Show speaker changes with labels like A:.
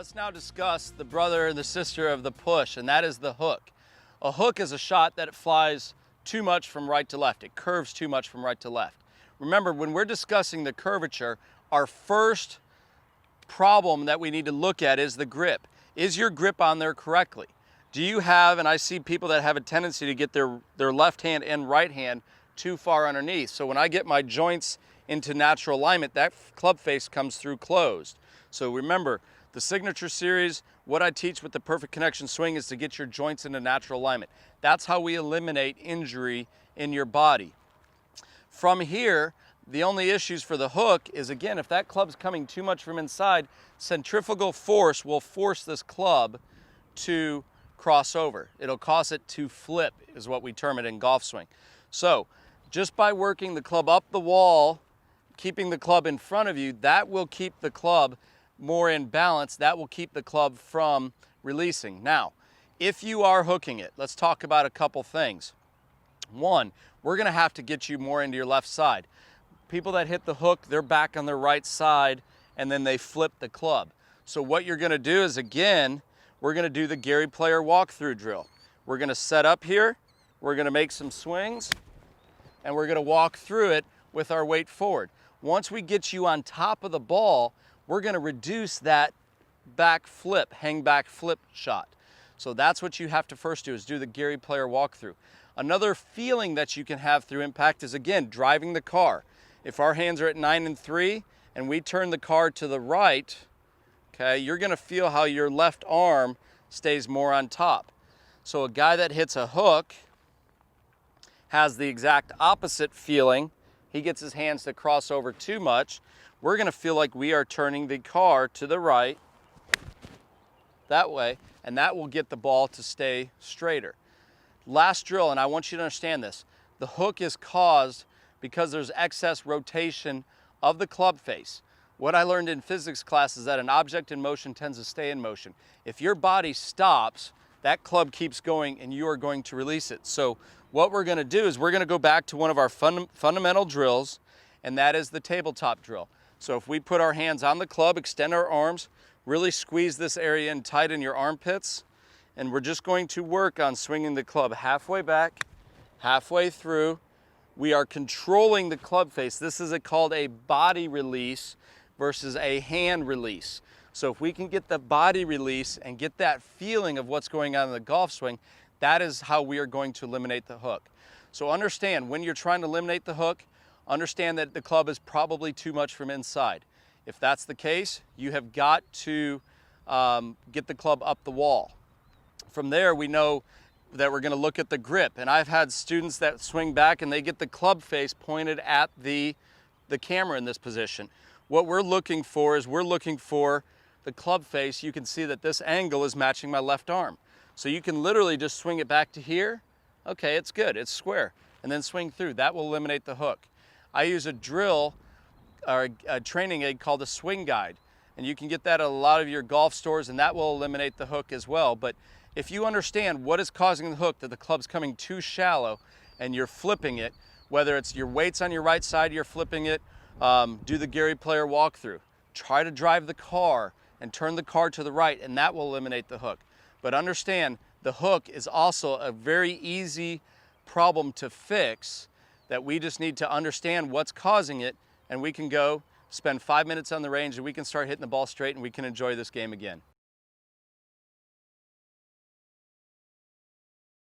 A: Let's now discuss the brother and the sister of the push, and that is the hook. A hook is a shot that it flies too much from right to left. It curves too much from right to left. Remember, when we're discussing the curvature, our first problem that we need to look at is the grip. Is your grip on there correctly? Do you have, and I see people that have a tendency to get their left hand and right hand too far underneath. So when I get my joints into natural alignment, that club face comes through closed. So remember, the signature series, what I teach with the perfect connection swing is to get your joints into natural alignment. That's how we eliminate injury in your body. From here, the only issues for the hook is, again, if that club's coming too much from inside, centrifugal force will force this club to cross over. It'll cause it to flip, is what we term it in golf swing. So just by working the club up the wall, keeping the club in front of you, that will keep the club more in balance. That will keep the club from releasing. Now, if you are hooking it, let's talk about a couple things. One, we're gonna have to get you more into your left side. People that hit the hook, they're back on their right side and then they flip the club. So what you're gonna do is, again, we're gonna do the Gary Player walkthrough drill. We're gonna set up here, we're gonna make some swings, and we're gonna walk through it with our weight forward. Once we get you on top of the ball, we're gonna reduce that back flip, hang back flip shot. So that's what you have to first do, is do the Gary Player walkthrough. Another feeling that you can have through impact is, again, driving the car. If our hands are at 9 and 3 and we turn the car to the right, okay, you're gonna feel how your left arm stays more on top. So a guy that hits a hook has the exact opposite feeling. He gets his hands to cross over too much. We're gonna feel like we are turning the car to the right, that way, and that will get the ball to stay straighter. Last drill, and I want you to understand this, the hook is caused because there's excess rotation of the club face. What I learned in physics class is that an object in motion tends to stay in motion. If your body stops, that club keeps going and you are going to release it. So what we're gonna do is we're gonna go back to one of our fundamental drills, and that is the tabletop drill. So if we put our hands on the club, extend our arms, really squeeze this area in tight in your armpits, and we're just going to work on swinging the club halfway back, halfway through. We are controlling the club face. This is called a body release versus a hand release. So if we can get the body release and get that feeling of what's going on in the golf swing, that is how we are going to eliminate the hook. So understand, when you're trying to eliminate the hook, understand that the club is probably too much from inside. If that's the case, you have got to get the club up the wall. From there, we know that we're gonna look at the grip. And I've had students that swing back and they get the club face pointed at the camera in this position. What we're looking for is the club face. You can see that this angle is matching my left arm. So you can literally just swing it back to here. Okay, it's good, it's square. And then swing through. That will eliminate the hook. I use a drill, or a training aid called a swing guide. And you can get that at a lot of your golf stores, and that will eliminate the hook as well. But if you understand what is causing the hook, that the club's coming too shallow and you're flipping it, whether it's your weight's on your right side, you're flipping it, do the Gary Player walkthrough. Try to drive the car and turn the car to the right, and that will eliminate the hook. But understand, the hook is also a very easy problem to fix, that we just need to understand what's causing it, and we can go spend 5 minutes on the range and we can start hitting the ball straight and we can enjoy this game again.